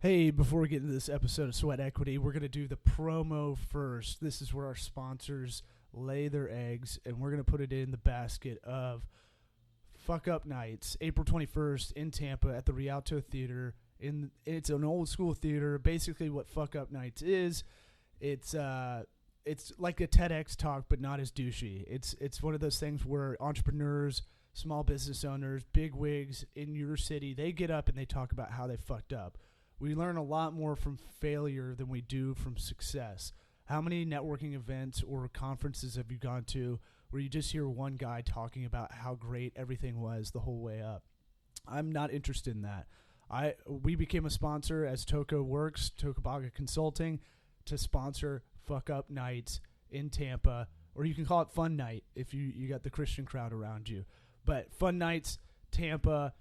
Hey, before we get into this episode of Sweat Equity, we're going to do the promo first. This is where our sponsors lay their eggs, and we're going to put it in the basket of Fuck Up Nights, April 21st in Tampa at the Rialto Theater. It's an old school theater. Basically what Fuck Up Nights is, it's like a TEDx talk, but not as douchey. It's one of those things where entrepreneurs, small business owners, big wigs in your city, they get up and they talk about how they fucked up. We learn a lot more from failure than we do from success. How many networking events or conferences have you gone to where you just hear one guy talking about how great everything was the whole way up? I'm not interested in that. We became a sponsor as Toko Works, Tokobaga Consulting, to sponsor Fuck Up Nights in Tampa, or you can call it Fun Night if you got the Christian crowd around you. But Fun Nights, Tampa,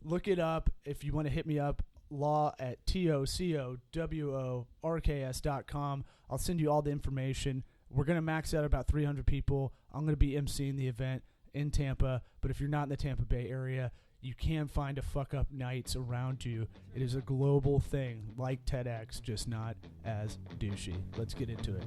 look it up. If you want to hit me up, law at TOCOWORKS.com. I'll send you all the information. We're going to max out about 300 people. I'm going to be emceeing the event in Tampa, but if you're not in the Tampa Bay area, you can find a Fuck Up Nights around you. It is a global thing like TEDx, just not as douchey. Let's get into it.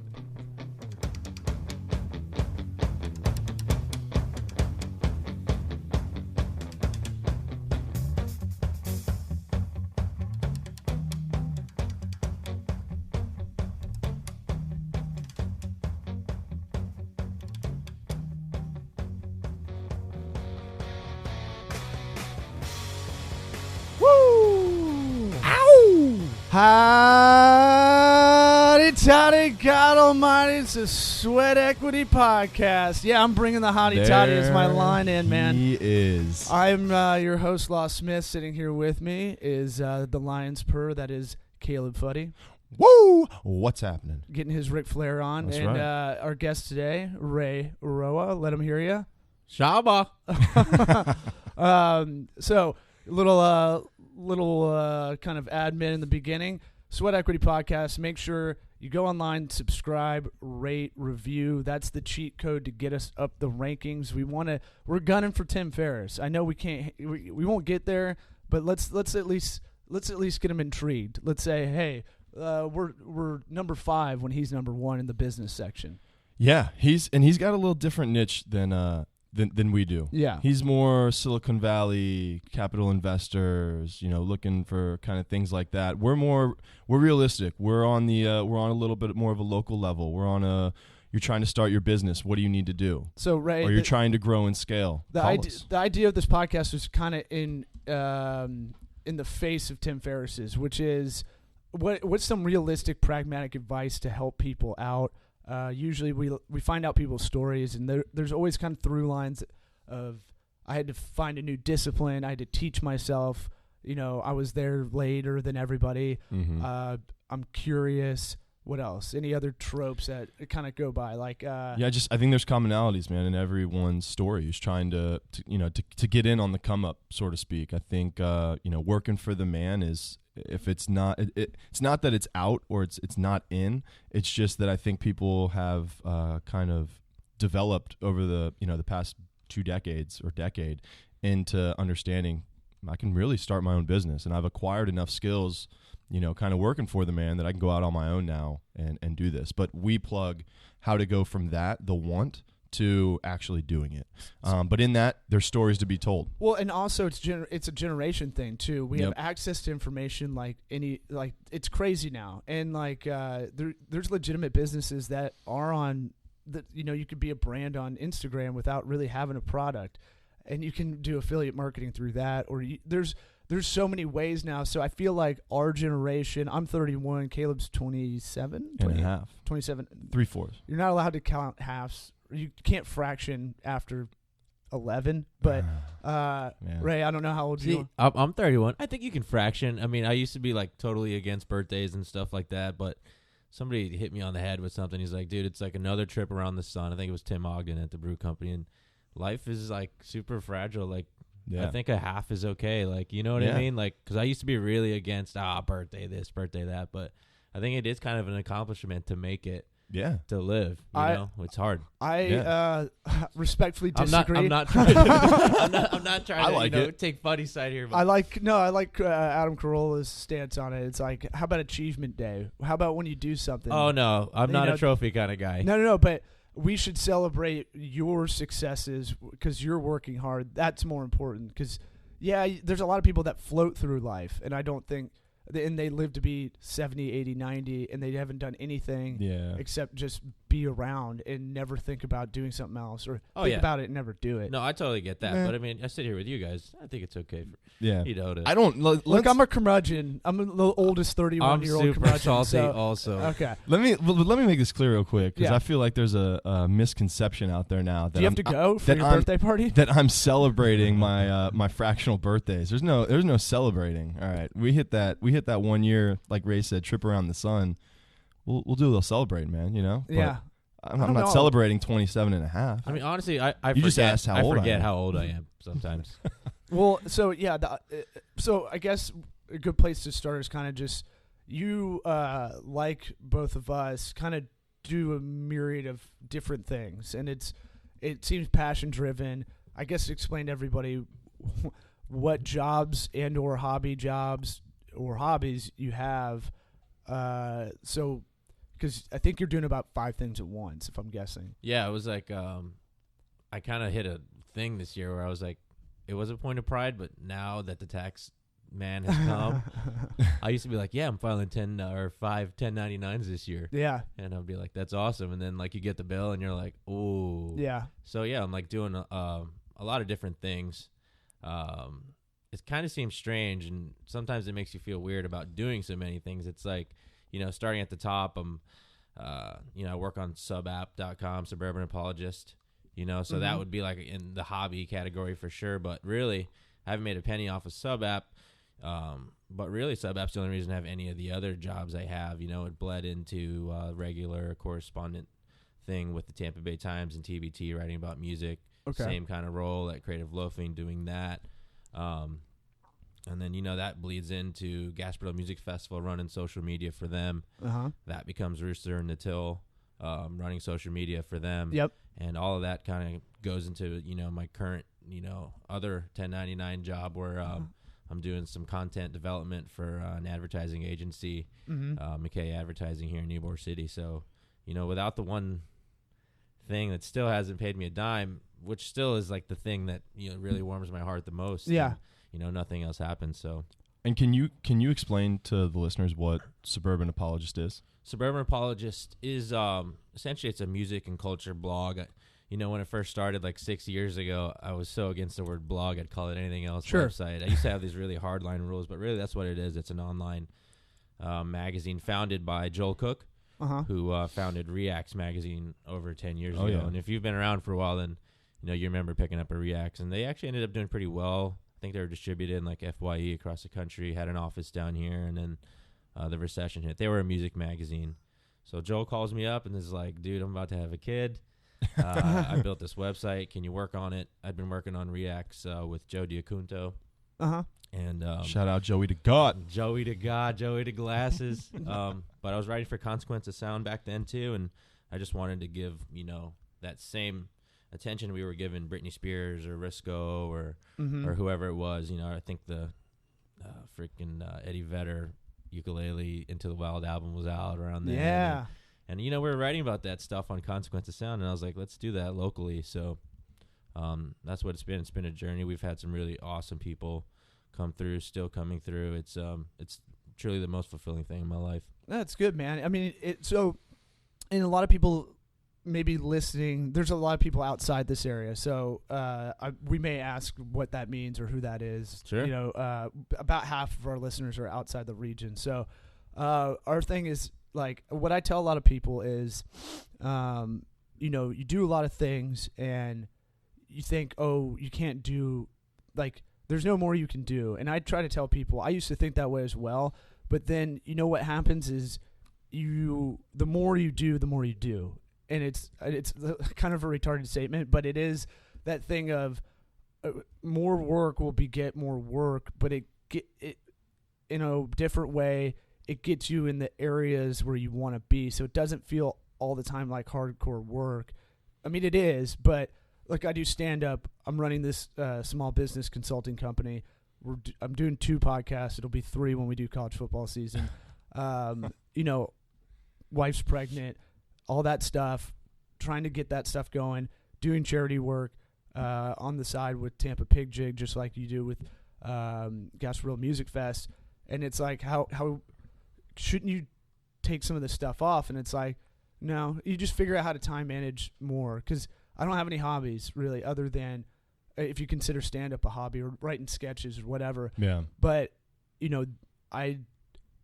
Howdy, toddy, God almighty, it's a Sweat Equity podcast. Yeah, I'm bringing the hottie toddy as my line in, man. He is. I'm your host, Law Smith. Sitting here with me is the Lion's Purr, that is Caleb Fuddy. Woo! What's happening? Getting his Ric Flair on. That's and right. Our guest today, Ray Roa. Let him hear you. Shaba. So, little kind of admin in the beginning. Sweat Equity Podcast. Make sure you go online, subscribe, rate, review. That's the cheat code to get us up the rankings. We're gunning for Tim Ferriss. I know we can't. We won't get there, but let's at least get him intrigued. Let's say, hey, we're number 5 when he's number 1 in the business section. Yeah, he's got a little different niche than we do. Yeah. He's more Silicon Valley, capital investors, looking for kind of things like that. We're realistic. We're on a little bit more of a local level. You're trying to start your business. What do you need to do? So, Ray, or you're trying to grow and scale. The idea of this podcast was kind of in the face of Tim Ferriss's, which is what's some realistic, pragmatic advice to help people out. Usually we find out people's stories, and there's always kind of through lines of I had to find a new discipline. I had to teach myself. I was there later than everybody. Mm-hmm. I'm curious. What else? Any other tropes that kind of go by? Like I think there's commonalities, man, in everyone's story. Who's trying to get in on the come up, so to speak. I think working for the man is. If it's not, it's not that it's out or it's not in. It's just that I think people have kind of developed over the past 2 decades or decade into understanding I can really start my own business, and I've acquired enough skills, kind of working for the man that I can go out on my own now and do this. But we plug how to go from that, the want, to actually doing it. But in that, there's stories to be told. Well, and also it's a generation thing too. We have access to information like it's crazy now, and there's legitimate businesses that are on that. You could be a brand on Instagram without really having a product, and you can do affiliate marketing through that. Or there's so many ways now. So I feel like our generation. I'm 31. Caleb's 27. And a half. 27. 3/4. You're not allowed to count halves. You can't fraction after 11, but Ray, I don't know how old you are. I'm 31. I think you can fraction. I mean, I used to be like totally against birthdays and stuff like that, but somebody hit me on the head with something. He's like, dude, it's like another trip around the sun. I think it was Tim Ogden at the brew company, and life is like super fragile. Like, I think a half is okay. Like, you know what I mean? Like, because I used to be really against birthday this, birthday that, but I think it is kind of an accomplishment to make it. Yeah. to live. You know, it's hard. I respectfully disagree. I'm not trying to, I'm not trying to like it. take funny side here. But I like Adam Carolla's stance on it. It's like, how about Achievement Day? How about when you do something? oh no, I'm not a trophy kind of guy. No, but we should celebrate your successes because you're working hard. That's more important because, there's a lot of people that float through life, and I don't think – and they live to be 70, 80, 90, and they haven't done anything except just be around and never think about doing something else or think about it and never do it. No, I totally get that. But, I mean, I sit here with you guys. I think it's okay for to I don't look. I'm a curmudgeon. I'm the oldest 31-year-old I'm super curmudgeon. salty So, also. okay. Let me make this clear real quick because Yeah. I feel like there's a misconception out there now that Do you have to go for your birthday party? that I'm celebrating my my fractional birthdays. There's no celebrating. All right, we hit that 1 year, like Ray said, trip around the sun. We'll do a little celebrating, man. You know. Yeah. But I'm not celebrating 27 and a half. I mean, honestly, I You forget, just asked how old I forget am. how old I am sometimes. Well, so so I guess a good place to start is kind of just you, like both of us, kind of do a myriad of different things, and it seems passion driven. I guess explain to everybody what jobs and or hobbies you have. So because I think you're doing about 5 things at once, if I'm guessing. Yeah, it was like I kind of hit a thing this year where I was like, it was a point of pride, but now that the tax man has come, I used to be like, I'm filing 5 1099s this year. Yeah. And I'd be like, that's awesome. And then like you get the bill and you're like, ooh. Yeah. So yeah, I'm like doing a lot of different things. It kind of seems strange, and sometimes it makes you feel weird about doing so many things. It's like, starting at the top, I work on subapp.com, Suburban Apologist, so that would be like in the hobby category for sure. But really, I haven't made a penny off of Subapp. But really, Subapp's the only reason I have any of the other jobs I have. It bled into regular correspondent thing with the Tampa Bay Times and TBT, writing about music. Okay. Same kind of role at Creative Loafing, doing that. And then, that bleeds into Gasparilla Music Festival, running social media for them. Uh-huh. That becomes Rooster and Natil, running social media for them. Yep. And all of that kind of goes into, my current, other 1099 job where I'm doing some content development for an advertising agency, McKay Advertising here in Ybor City. So, without the one thing that still hasn't paid me a dime, which still is like the thing that really warms my heart the most. Yeah. And, nothing else happens. So. And can you explain to the listeners what Suburban Apologist is? Suburban Apologist is essentially it's a music and culture blog. When it first started like 6 years ago, I was so against the word blog, I'd call it anything else. Sure. Website. I used to have these really hardline rules, but really that's what it is. It's an online magazine founded by Joel Cook, who founded Reacts magazine over 10 years ago. Yeah. And if you've been around for a while, then you remember picking up a Reacts, and they actually ended up doing pretty well. I think they were distributed in like FYE across the country, had an office down here, and then the recession hit. They were a music magazine. So Joel calls me up and is like, dude, I'm about to have a kid. I built this website. Can you work on it? I'd been working on Reacts with Joe Diacunto. And shout out Joey to God. Joey to God, Joey to glasses. But I was writing for Consequence of Sound back then too, and I just wanted to give, that same attention we were giving Britney Spears or Risco or whoever it was. I think the freaking Eddie Vedder Ukulele Into the Wild album was out around then. Yeah. And we were writing about that stuff on Consequence of Sound, and I was like, let's do that locally. So that's what it's been. It's been a journey. We've had some really awesome people come through, still coming through. It's truly the most fulfilling thing in my life. That's good, man. I mean, and a lot of people maybe listening, there's a lot of people outside this area, so we may ask what that means or who that is. Sure. About half of our listeners are outside the region. So our thing is, like, what I tell a lot of people is, you do a lot of things and you think, oh, you can't do, like, there's no more you can do. And I try to tell people, I used to think that way as well, but then what happens is the more you do, the more you do. And it's kind of a retarded statement, but it is that thing of more work will beget more work, but it in a different way, it gets you in the areas where you want to be. So it doesn't feel all the time like hardcore work. I mean, it is, but like I do stand up. I'm running this small business consulting company. I'm doing 2 podcasts. It'll be 3 when we do college football season. You know, wife's pregnant, all that stuff, trying to get that stuff going, doing charity work on the side with Tampa Pig Jig, just like you do with Gasparilla Music Fest. And it's like, how shouldn't you take some of this stuff off? And it's like, no, you just figure out how to time manage more, because I don't have any hobbies really other than if you consider stand-up a hobby or writing sketches or whatever. Yeah. But, you know,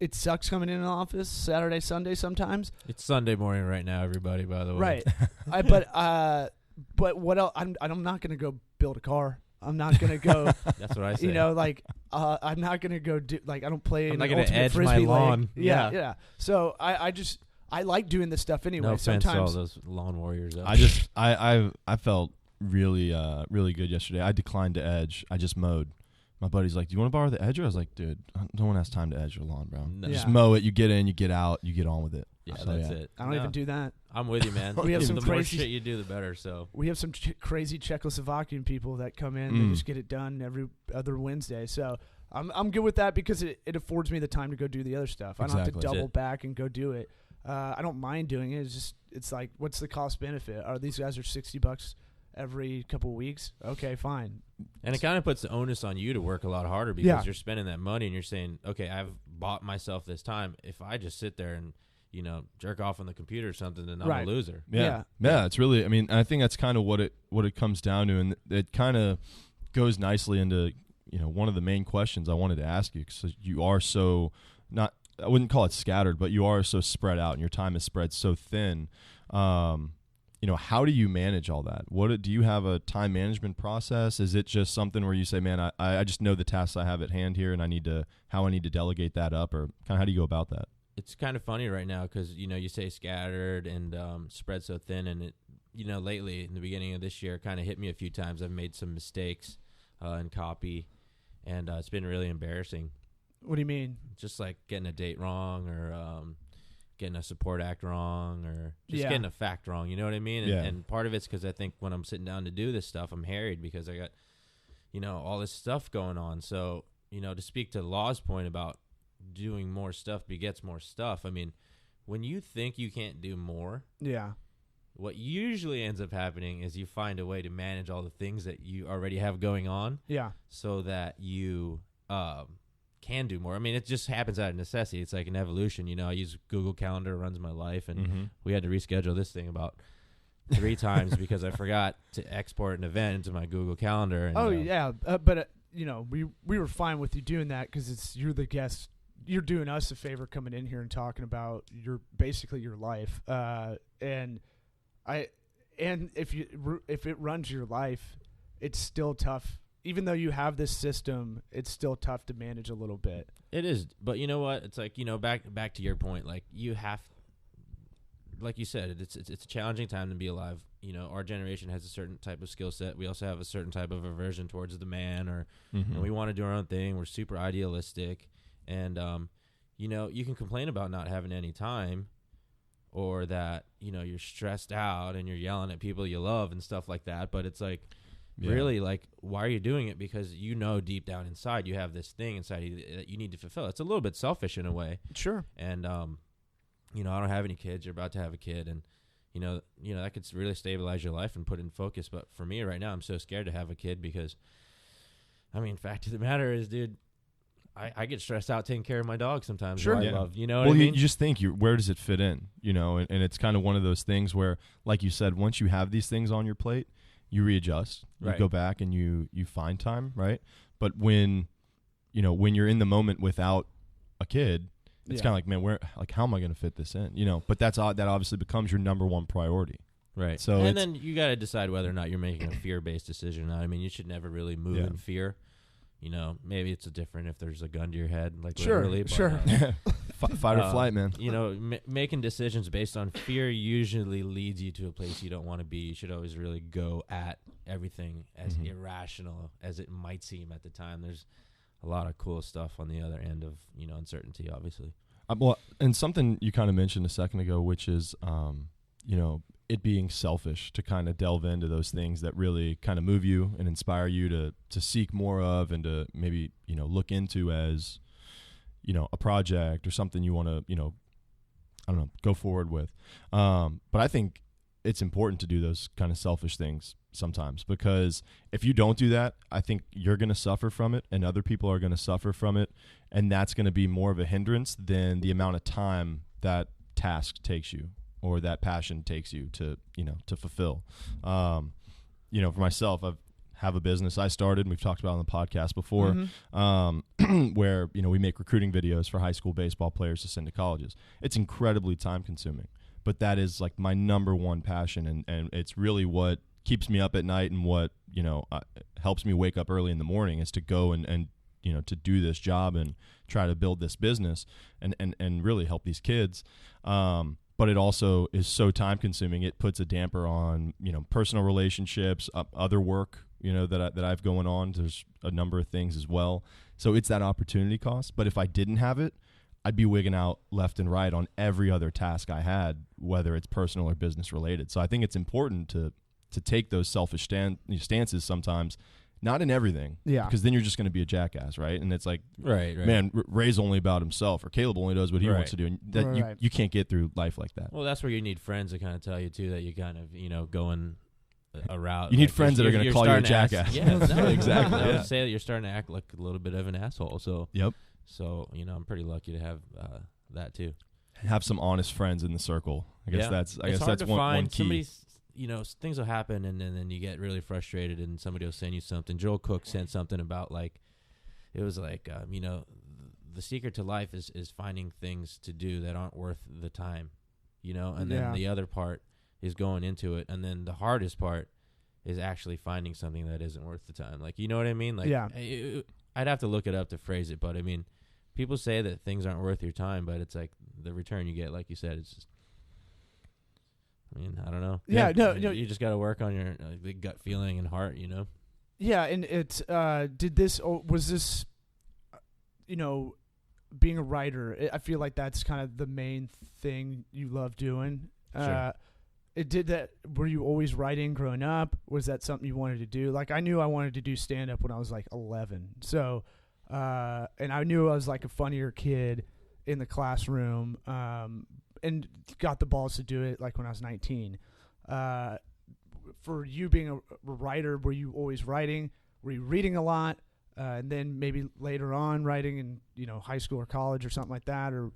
it sucks coming in the office Saturday, Sunday sometimes. It's Sunday morning right now, everybody, by the way. Right. But what else? I'm not going to go build a car. I'm not going to go. That's what I say. You know, like, I'm not going to go do, like, I don't play I'm in not an gonna ultimate edge frisbee my lawn. league. Yeah. So I like doing this stuff anyway. No offense to all Sometimes those lawn warriors. I felt really good yesterday. I declined to edge. I just mowed. My buddy's like, "Do you want to borrow the edger?" I was like, "Dude, no one has time to edge your lawn, bro. No. Just mow it. You get in, you get out, you get on with it." Yeah, So, that's it. I don't even do that. I'm with you, man. We have some the more crazy shit you do, the better. So we have some crazy Czechoslovakian people that come in and just get it done every other Wednesday. So I'm good with that because it affords me the time to go do the other stuff. I don't have to Exactly. double back and go do it. I don't mind doing it. It's like, what's the cost benefit? These guys are $60 every couple of weeks. Okay, fine. And it kind of puts the onus on you to work a lot harder because you're spending that money and you're saying, okay, I've bought myself this time. If I just sit there and, you know, jerk off on the computer or something, then I'm a loser. Yeah. It's really, I mean, I think that's kind of what it comes down to. And it kind of goes nicely into, you know, one of the main questions I wanted to ask you, because you are so not, I wouldn't call it scattered, but you are so spread out and your time is spread so thin. You know, how do you manage all that? Do you have a time management process? Is it just something where you say, man, I just know the tasks I have at hand here and how I need to delegate that up, or kind of how do you go about that? It's kind of funny right now because, you know, you say scattered and spread so thin, and it, you know, lately in the beginning of this year kind of hit me a few times. I've made some mistakes in copy, and it's been really embarrassing. What do you mean? Just like getting a date wrong, or getting a support act wrong, or just getting a fact wrong. You know what I mean? And part of it's because I think when I'm sitting down to do this stuff, I'm harried because I got, you know, all this stuff going on. So, you know, to speak to Law's point about doing more stuff begets more stuff. I mean, when you think you can't do more, what usually ends up happening is you find a way to manage all the things that you already have going on, so that you can do more. I mean, it just happens out of necessity. It's like an evolution. You know, I use Google Calendar, it runs my life, and we had to reschedule this thing about 3 times because I forgot to export an event into my Google Calendar. And, but you know, we were fine with you doing that because you're the guest. You're doing us a favor coming in here and talking about basically your life. And if it runs your life, it's still tough. Even though you have this system, it's still tough to manage a little bit. It is, but you know what? It's like, you know, back to your point. Like, you have, like you said, it's a challenging time to be alive. You know, our generation has a certain type of skill set. We also have a certain type of aversion towards the man, and we want to do our own thing. We're super idealistic, and you know, you can complain about not having any time, or that, you know, you're stressed out and you're yelling at people you love and stuff like that. But it's like, really, like, why are you doing it? Because you know deep down inside you have this thing inside you that you need to fulfill. It's a little bit selfish in a way. Sure. And you know, I don't have any kids. You're about to have a kid, and you know that could really stabilize your life and put it in focus. But for me right now, I'm so scared to have a kid because, I mean, fact of the matter is, dude, I get stressed out taking care of my dog sometimes. Sure. I love, you know what I mean? You just think, where does it fit in? You know, and it's kind of one of those things where, like you said, once you have these things on your plate, you readjust. You go back and you find time, right? But when you're in the moment without a kid, it's kind of like, man, how am I going to fit this in? You know, but that obviously becomes your number one priority. Right. So and then you got to decide whether or not you're making a fear-based decision. I mean, you should never really move in fear. You know, maybe it's different if there's a gun to your head, like literally. But, fight or flight, man. You know, making decisions based on fear usually leads you to a place you don't want to be. You should always really go at everything as irrational as it might seem at the time. There's a lot of cool stuff on the other end of, you know, uncertainty, obviously. Well, and something you kind of mentioned a second ago, which is, it being selfish to kind of delve into those things that really kind of move you and inspire you to seek more of, and to maybe, look into as, a project or something you want to, I don't know, go forward with. But I think it's important to do those kind of selfish things sometimes, because if you don't do that, I think you're going to suffer from it, and other people are going to suffer from it. And that's going to be more of a hindrance than the amount of time that task takes you, or that passion takes you to fulfill. For myself, I have a business I started, and we've talked about on the podcast before, where, we make recruiting videos for high school baseball players to send to colleges. It's incredibly time consuming, but that is like my number one passion. And it's really what keeps me up at night, and what, helps me wake up early in the morning, is to go and to do this job and try to build this business and really help these kids. But it also is so time consuming. It puts a damper on, personal relationships, other work, that I've going on. There's a number of things as well. So it's that opportunity cost. But if I didn't have it, I'd be wigging out left and right on every other task I had, whether it's personal or business related. So I think it's important to take those selfish stances sometimes, not in everything. Yeah. Because then you're just going to be a jackass, right? And it's like, right. Man, Ray's only about himself, or Caleb only does what he wants to do. And that you can't get through life like that. Well, that's where you need friends to kind of tell you, too, that you kind of, going a route. You need friends that are going to call you a jackass. Yeah, no, exactly. I would say that you're starting to act like a little bit of an asshole. So, yep. So, I'm pretty lucky to have that, too. Have some honest friends in the circle. I guess that's one key. Somebody's, things will happen, and then you get really frustrated, and somebody will send you something. Joel Cook sent something about, it was the secret to life is finding things to do that aren't worth the time, and then the other part is going into it, and then the hardest part is actually finding something that isn't worth the time. You know what I mean? I'd have to look it up to phrase it, but I mean, people say that things aren't worth your time, but it's like the return you get, like you said, it's just, I don't know. Yeah, no. You just got to work on your the gut feeling and heart, Yeah, and it's was this, being a writer, I feel like that's kind of the main thing you love doing. Sure. Were you always writing growing up? Was that something you wanted to do? I knew I wanted to do stand-up when I was 11. So, and I knew I was a funnier kid in the classroom, and got the balls to do it when I was 19. For you being a writer, were you always writing? Were you reading a lot? And then maybe later on writing in, high school or college or something like that? Or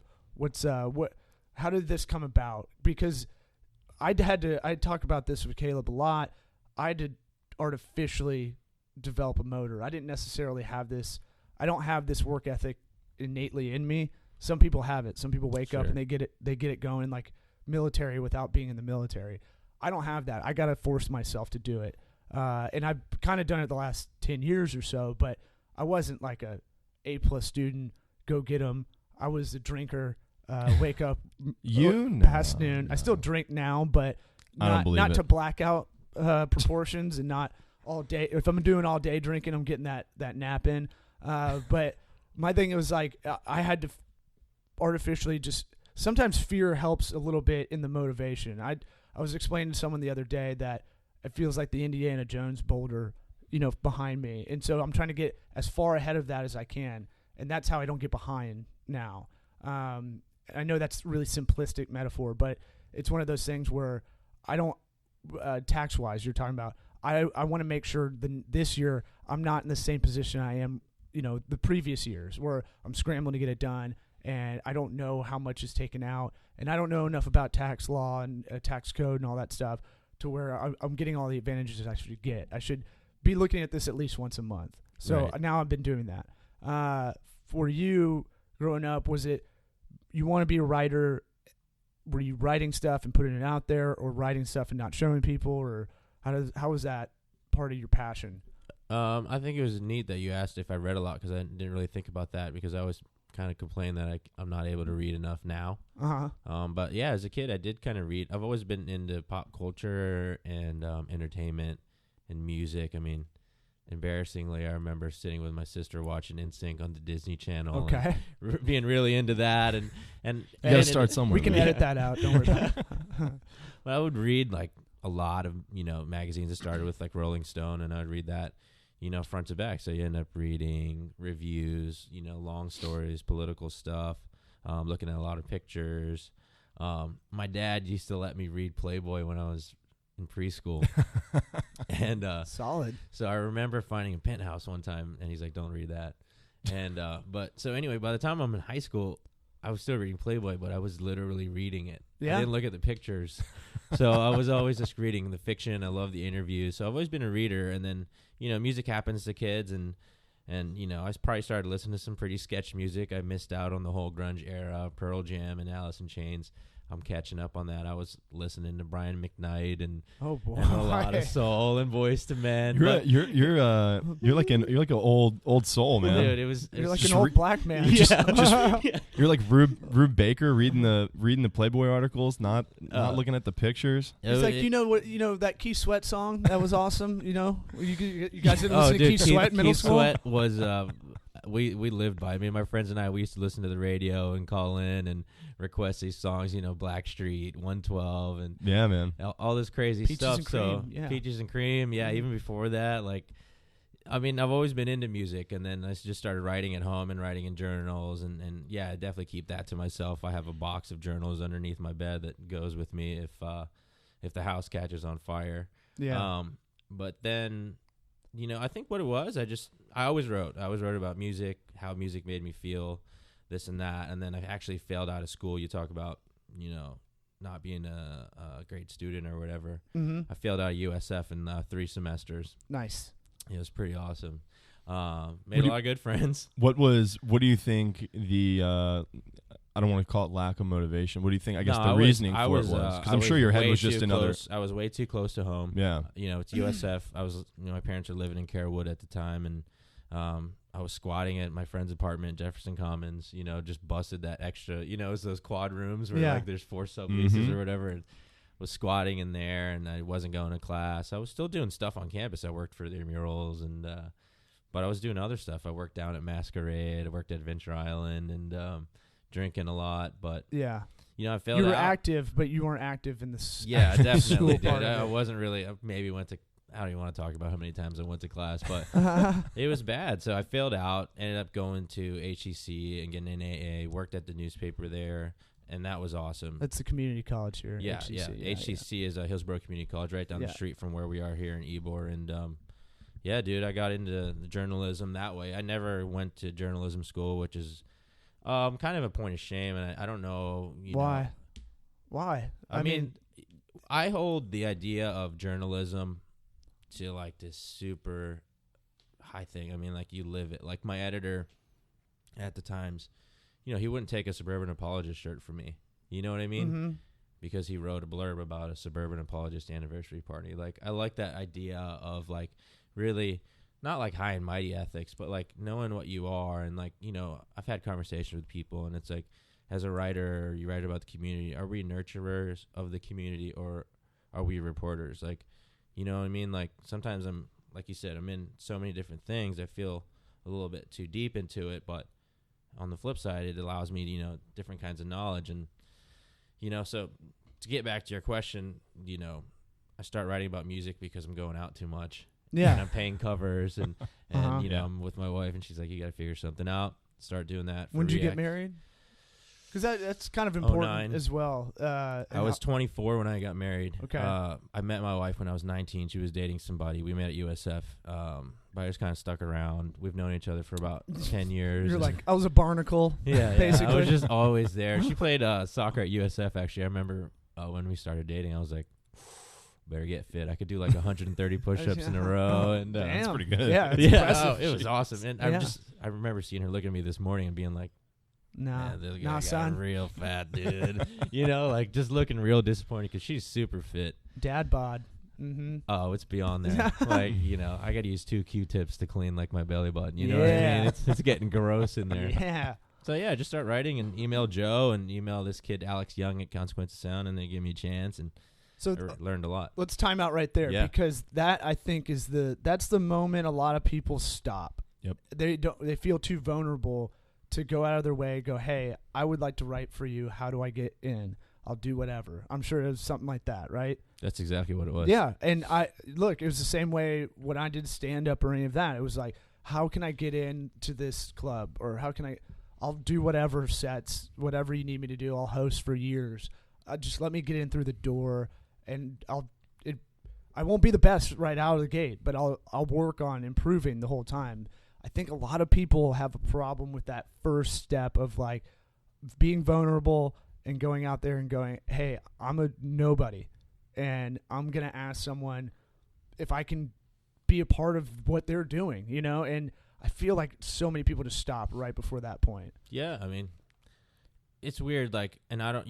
how did this come about? Because I talk about this with Caleb a lot. I had to artificially develop a motor. I didn't necessarily have this. I don't have this work ethic innately in me. Some people have it. Some people wake up and they get it going, like military without being in the military. I don't have that. I got to force myself to do it. And I've kind of done it the last 10 years or so, but I wasn't like a A+ student, go get 'em. I was a drinker, wake up past noon. I still drink now, but not to blackout proportions, and not all day. If I'm doing all day drinking, I'm getting that nap in. But my thing was I had to artificially just, sometimes fear helps a little bit in the motivation. I was explaining to someone the other day that it feels like the Indiana Jones boulder, behind me. And so I'm trying to get as far ahead of that as I can. And that's how I don't get behind now. I know that's really simplistic metaphor, but it's one of those things where I don't, tax-wise, you're talking about, I want to make sure this year I'm not in the same position I am, the previous years, where I'm scrambling to get it done, and I don't know how much is taken out, and I don't know enough about tax law and tax code and all that stuff to where I'm getting all the advantages I should get. I should be looking at this at least once a month. So now I've been doing that. For you, growing up, was it you want to be a writer? Were you writing stuff and putting it out there, or writing stuff and not showing people, or how was that part of your passion? I think it was neat that you asked if I read a lot, because I didn't really think about that, because I always kind of complain that I'm not able to read enough now. But yeah, as a kid, I did kind of read. I've always been into pop culture and entertainment and music. I mean, embarrassingly, I remember sitting with my sister watching NSYNC on the Disney Channel. Okay. Being really into that, and you gotta start somewhere. We can edit that out. Don't worry about it. But I would read like a lot of, magazines. It started with like Rolling Stone, and I'd read that, front to back. So you end up reading reviews, long stories, political stuff, looking at a lot of pictures. My dad used to let me read Playboy when I was in preschool. And solid. So I remember finding a Penthouse one time, and he's like, don't read that. And but so anyway, by the time I'm in high school, I was still reading Playboy, but I was literally reading it. Yeah. I didn't look at the pictures. So I was always just reading the fiction. I love the interviews. So I've always been a reader. And then, music happens to kids. And I probably started listening to some pretty sketch music. I missed out on the whole grunge era, Pearl Jam and Alice in Chains. I'm catching up on that. I was listening to Brian McKnight and Oh boy, and a lot of soul and Boys to Men. You're like an old soul, man. Dude, it was You're like just an old black man. You're like Rube Baker reading the Playboy articles, not looking at the pictures. It's like that Keith Sweat song that was awesome. You guys didn't listen to Keith Sweat in middle school. Keith Sweat was we lived by. Me and my friends and I, we used to listen to the radio and call in and request these songs. Blackstreet, 112, and yeah, man, all this crazy Peaches stuff. and Cream, So Peaches and Cream, yeah. Even before that, I've always been into music, and then I just started writing at home and writing in journals, and I definitely keep that to myself. I have a box of journals underneath my bed that goes with me if the house catches on fire. Yeah. But then, I think what it was, I always wrote. I always wrote about music, how music made me feel, this and that, and then I actually failed out of school. You talk about, not being a great student or whatever. Mm-hmm. I failed out of USF in 3 semesters. Nice. It was pretty awesome. Made a lot of good friends. What do you think the I don't want to call it lack of motivation. What do you think? I guess the reasoning for it was, because I'm sure your head was just another. I was way too close to home. Yeah. It's USF. I was, my parents were living in Carewood at the time, and I was squatting at my friend's apartment, Jefferson Commons. Just busted that extra. It's those quad rooms where there's 4 subleases or whatever. And was squatting in there, and I wasn't going to class. I was still doing stuff on campus. I worked for their murals, and but I was doing other stuff. I worked down at Masquerade. I worked at Adventure Island, and drinking a lot. But yeah, I failed. You were out. active, but you weren't active in the yeah, definitely, dude. part I wasn't really. I maybe went to. I don't even want to talk about how many times I went to class, but it was bad. So I failed out. Ended up going to HEC and getting an AA. Worked at the newspaper there. And that was awesome. That's the community college here. Yeah, HCC. yeah. HCC is Hillsborough Community College, right down the street from where we are here in Ybor. And yeah, dude, I got into the journalism that way. I never went to journalism school, which is kind of a point of shame. And I don't know why. Why? I mean, I hold the idea of journalism to like this super high thing. I mean, like you live it. Like my editor at the Times. He wouldn't take a Suburban Apologist shirt from me. You know what I mean? Mm-hmm. Because he wrote a blurb about a Suburban Apologist anniversary party. Like, I like that idea of, like, really not, like, high and mighty ethics, but, like, knowing what you are. And, like, I've had conversations with people, and it's like, as a writer, you write about the community. Are we nurturers of the community, or are we reporters? Like, you know what I mean? Like, sometimes like you said, I'm in so many different things. I feel a little bit too deep into it, but on the flip side, it allows me to, different kinds of knowledge. And, so to get back to your question, I start writing about music because I'm going out too much. Yeah. And I'm paying covers and I'm with my wife, and she's like, you got to figure something out. Start doing that. When did you get married? Because that's kind of important 09. as well. I was 24 when I got married. Okay. I met my wife when I was 19. She was dating somebody. We met at USF. But I just kind of stuck around. We've known each other for about 10 years. You're like, I was a barnacle. Yeah, basically. I was just always there. She played soccer at USF, actually. I remember when we started dating, I was like, better get fit. I could do like 130 push-ups in a row. And that's pretty good. Yeah, it's impressive. It was awesome. And I remember seeing her look at me this morning and being like, nah, son. real fat, dude. Like just looking real disappointed because she's super fit. Dad bod. Mm-hmm. Oh, it's beyond there. Like, I got to use 2 Q-tips to clean like my belly button. You know what I mean? It's getting gross in there. Yeah. So yeah, just start writing and email Joe and email this kid Alex Young at Consequences Sound, and they give me a chance, and so I learned a lot. Let's time out right there because that I think is that's the moment a lot of people stop. Yep. They feel too vulnerable to go out of their way. Go, hey, I would like to write for you. How do I get in? I'll do whatever. I'm sure it was something like that, right? That's exactly what it was. Yeah, and it was the same way when I did stand-up or any of that. It was like, how can I get into this club? Or how can I'll do whatever sets, whatever you need me to do. I'll host for years. Just let me get in through the door, and I won't be the best right out of the gate, but I'll work on improving the whole time. I think a lot of people have a problem with that first step of like being vulnerable and going out there and going, hey, I'm a nobody, and I'm going to ask someone if I can be a part of what they're doing, you know? And I feel like so many people just stop right before that point. Yeah, I mean, it's weird, like, and I don't,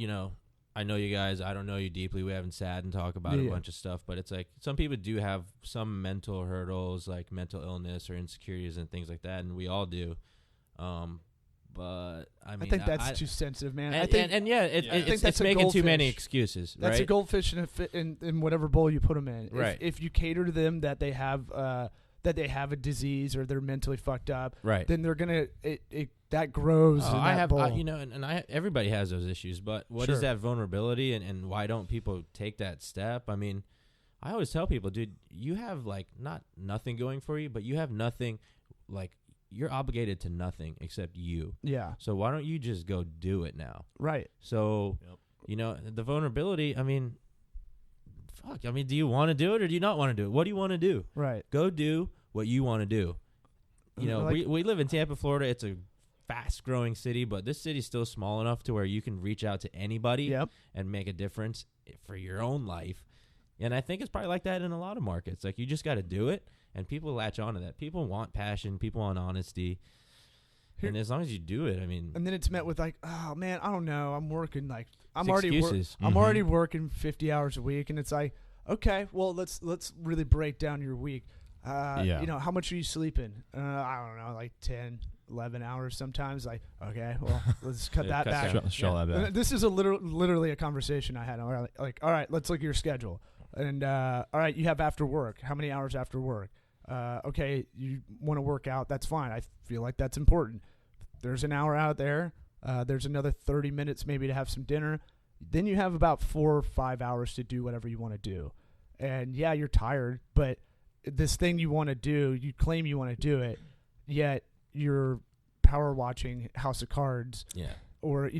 I know you guys, I don't know you deeply, we haven't sat and talked about a bunch of stuff, but it's like some people do have some mental hurdles, like mental illness or insecurities and things like that, and we all do. But I mean, I think that's too sensitive, man. It's making too many excuses. That's right? a goldfish in whatever bowl you put them in. Right. If you cater to them that they have a disease or they're mentally fucked up, right, then they're gonna that grows. In that bowl. Everybody has those issues. But what is that vulnerability, and why don't people take that step? I mean, I always tell people, dude, you have like not nothing going for you, but you have nothing like. You're obligated to nothing except you. Yeah. So why don't you just go do it now? Right. So, the vulnerability, I mean, fuck. I mean, do you want to do it or do you not want to do it? What do you want to do? Right. Go do what you want to do. We live in Tampa, Florida. It's a fast-growing city, but this city's still small enough to where you can reach out to anybody and make a difference for your own life. And I think it's probably like that in a lot of markets. Like, you just got to do it. And people latch on to that. People want passion. People want honesty. And as long as you do it, I mean. And then it's met with like, oh man, I don't know. I'm working like I'm I'm already working 50 hours a week, and it's like, okay, well let's really break down your week. How much are you sleeping? I don't know, like 10, 11 hours sometimes. Like, okay, well let's cut that back. That back. This is literally a conversation I had. Like, all right, let's look at your schedule. And all right, you have after work. How many hours after work? Okay, you want to work out, that's fine. I feel like that's important. There's an hour out there. There's another 30 minutes maybe to have some dinner. Then you have about 4 or 5 hours to do whatever you want to do. And yeah, you're tired, but this thing you want to do, you claim you want to do it, yet you're power watching House of Cards, or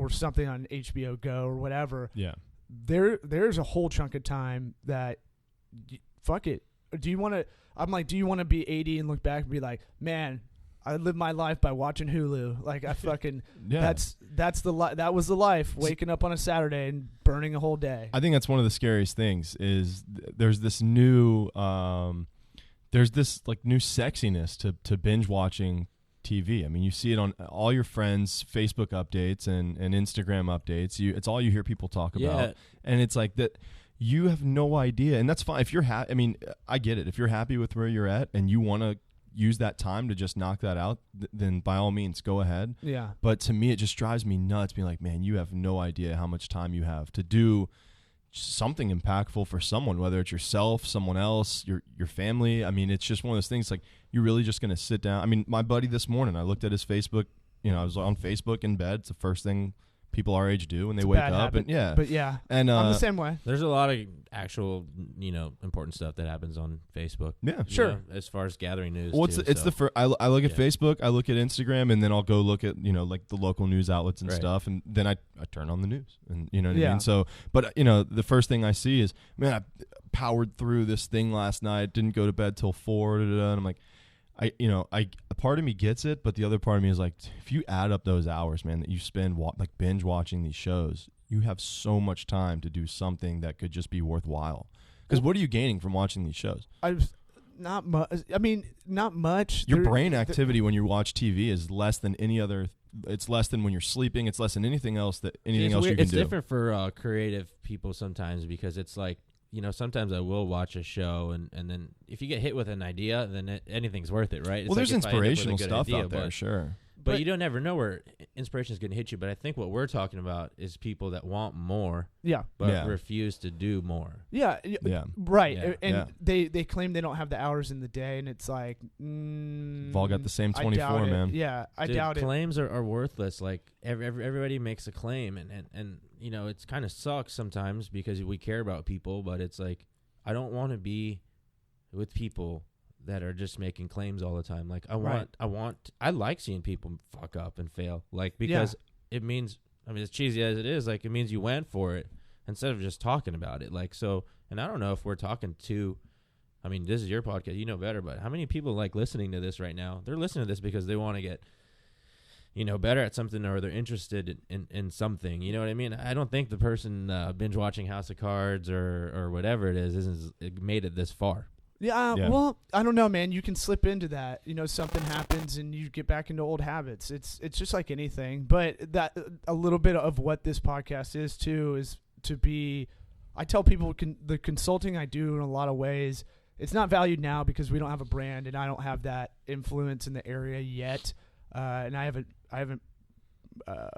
something on HBO Go or whatever. Yeah, there's a whole chunk of time that fuck it. Do you want to? I'm like, do you want to be 80 and look back and be like, man, I lived my life by watching Hulu. Like I fucking that was the life. Waking up on a Saturday and burning a whole day. I think that's one of the scariest things. Is there's this new new sexiness to binge watching TV. I mean, you see it on all your friends' Facebook updates and Instagram updates. It's all you hear people talk about, and it's like that. You have no idea, and that's fine if you're I mean, I get it. If you're happy with where you're at and you want to use that time to just knock that out, then by all means, go ahead. Yeah. But to me, it just drives me nuts being like, man, you have no idea how much time you have to do something impactful for someone, whether it's yourself, someone else, your family. I mean, it's just one of those things like you're really just going to sit down. I mean, my buddy this morning, I looked at his Facebook. I was on Facebook in bed. It's the first thing people our age do when they wake up. Habit, and I'm the same way. There's a lot of actual important stuff that happens on Facebook. Sure. As far as gathering news. Well, it's the first. I look at Facebook, I look at Instagram, and then I'll go look at like the local news outlets and stuff, and then I turn on the news, and you know what I mean. So, but the first thing I see is, man, I powered through this thing last night, didn't go to bed till 4, and I'm like, a part of me gets it, but the other part of me is like, if you add up those hours, man, that you spend binge watching these shows, you have so much time to do something that could just be worthwhile. Because what are you gaining from watching these shows? Not much. I mean, not much. Your brain activity when you watch TV is less than any other. It's less than when you're sleeping. It's less than anything else you can do. It's different for creative people sometimes, because it's like, sometimes I will watch a show and then if you get hit with an idea, then anything's worth it, right? It's well, there's like inspirational stuff out there, sure. But you don't ever know where inspiration is going to hit you. But I think what we're talking about is people that want more, but refuse to do more. Yeah, right. Yeah. And they claim they don't have the hours in the day, and it's like, we've all got the same 24, man. Yeah, I doubt it. Claims are worthless. Like everybody makes a claim, and you know, it's kind of sucks sometimes because we care about people, but it's like I don't want to be with people that are just making claims all the time. Like I like seeing people fuck up and fail. Like, because it means, I mean, as cheesy as it is, like, it means you went for it instead of just talking about it. Like, so, and I don't know if we're talking to, I mean, this is your podcast, you know better, but how many people like listening to this right now? They're listening to this because they want to get, you know, better at something, or they're interested in something. You know what I mean? I don't think the person binge watching House of Cards or whatever it is isn't made it this far. Yeah, well, I don't know, man. You can slip into that. You know, something happens and you get back into old habits. It's just like anything. But that a little bit of what this podcast is too is to be. I tell people the consulting I do in a lot of ways, it's not valued now because we don't have a brand and I don't have that influence in the area yet, and I haven't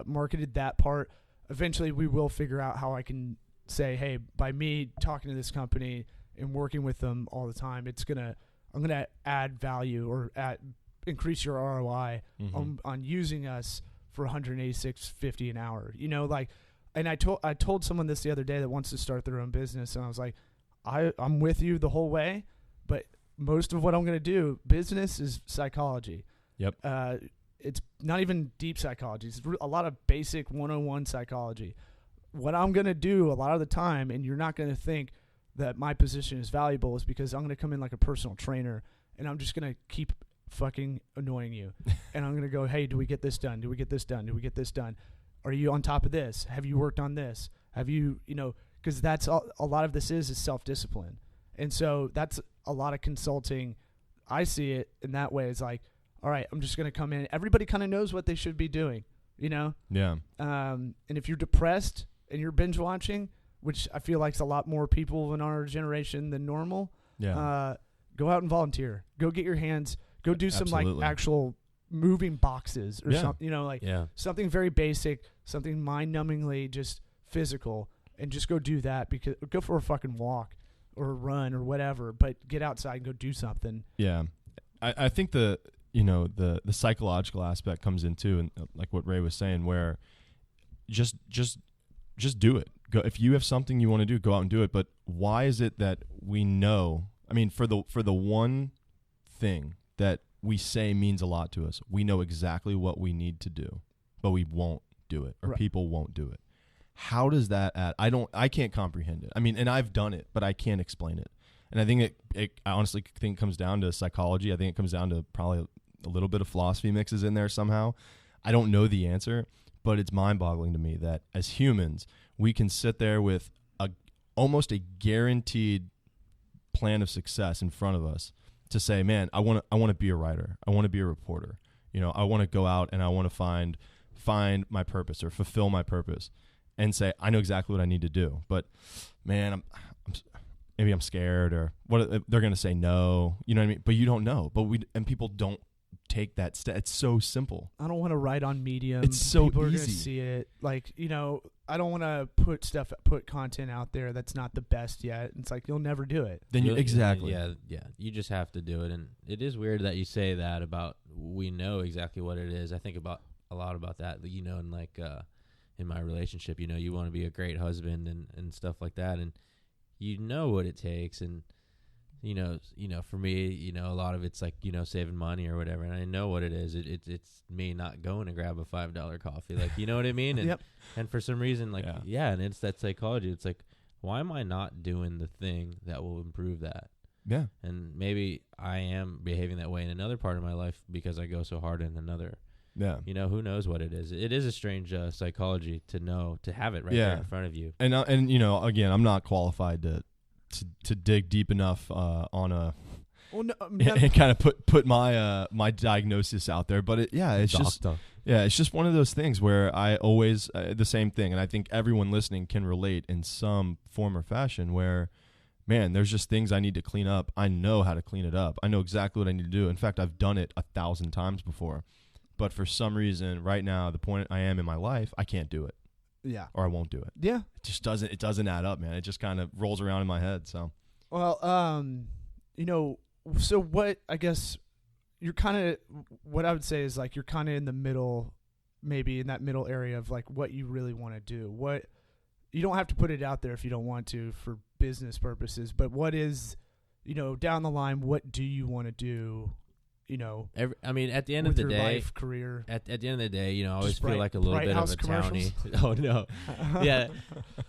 marketed that part. Eventually, we will figure out how I can say, hey, by me talking to this company and working with them all the time, I'm gonna add value or increase your ROI on using us for $186.50 an hour. You know, like, and I told someone this the other day that wants to start their own business, and I was like, I'm with you the whole way, but most of what I'm gonna do, business is psychology. Yep. It's not even deep psychology. It's a lot of basic 101 psychology. What I'm gonna do a lot of the time, and you're not gonna think that my position is valuable, is because I'm going to come in like a personal trainer and I'm just going to keep fucking annoying you. And I'm going to go, hey, do we get this done? Do we get this done? Do we get this done? Are you on top of this? Have you worked on this? Have you, you know, because that's a lot of this is self-discipline. And so that's a lot of consulting. I see it in that way. It's like, all right, I'm just going to come in. Everybody kind of knows what they should be doing, you know? Yeah. And if you're depressed and you're binge watching, which I feel like is a lot more people in our generation than normal. Yeah. Go out and volunteer. Go get your hands. Go do some like actual moving boxes or something. You know, like something very basic, something mind-numbingly just physical, and just go do that. Because go for a fucking walk or a run or whatever, but get outside and go do something. Yeah, I think the psychological aspect comes in too, and like what Ray was saying, where just do it. Go, if you have something you want to do, go out and do it. But why is it that we know? I mean, for the one thing that we say means a lot to us, we know exactly what we need to do, but we won't do it, or people won't do it. How does that add? I can't comprehend it. I mean, and I've done it, but I can't explain it. And I think I honestly think it comes down to psychology. I think it comes down to probably a little bit of philosophy mixes in there somehow. I don't know the answer, but it's mind-boggling to me that as humans, we can sit there with almost a guaranteed plan of success in front of us to say, man, I want to be a writer. I want to be a reporter. You know, I want to go out and I want to find my purpose or fulfill my purpose, and say, I know exactly what I need to do. But man, maybe I'm scared, or what they're going to say no, you know what I mean? But you don't know. But people don't take that step. It's so simple. I don't want to write on Medium. It's so people easy. Are going to see it. Like, you know, I don't want to put content out there that's not the best yet. It's like, you'll never do it. Then exactly. Yeah. You just have to do it. And it is weird that you say that about, we know exactly what it is. I think about a lot about that, you know, and like, in my relationship, you know, you want to be a great husband and stuff like that. And you know what it takes. And, you know, for me, you know, a lot of it's like, you know, saving money or whatever. And I know what it is. It's me not going to grab a $5 coffee. Like, you know what I mean? And, and for some reason, like, and it's that psychology. It's like, why am I not doing the thing that will improve that? Yeah. And maybe I am behaving that way in another part of my life because I go so hard in another. Yeah. You know, who knows what it is. It is a strange psychology to have it right there in front of you. And you know, again, I'm not qualified to dig deep enough on a and kind of put my my diagnosis out there, but it's just one of those things where I always the same thing, and I think everyone listening can relate in some form or fashion, where, man, there's just things I need to clean up. I know how to clean it up. I know exactly what I need to do. In fact, I've done it 1,000 times before, but for some reason right now, the point I am in my life, I can't do it. Yeah. Or I won't do it. Yeah. It just doesn't add up, man. It just kind of rolls around in my head. So, well, so what, I guess you're kind of, what I would say is like, you're kind of in the middle, maybe in that middle area of like what you really want to do. You don't have to put it out there if you don't want to for business purposes, but what is, down the line, what do you want to do? At the end of the day, life, career. At the end of the day, I always Just feel like a little bit of a townie. Oh no, yeah,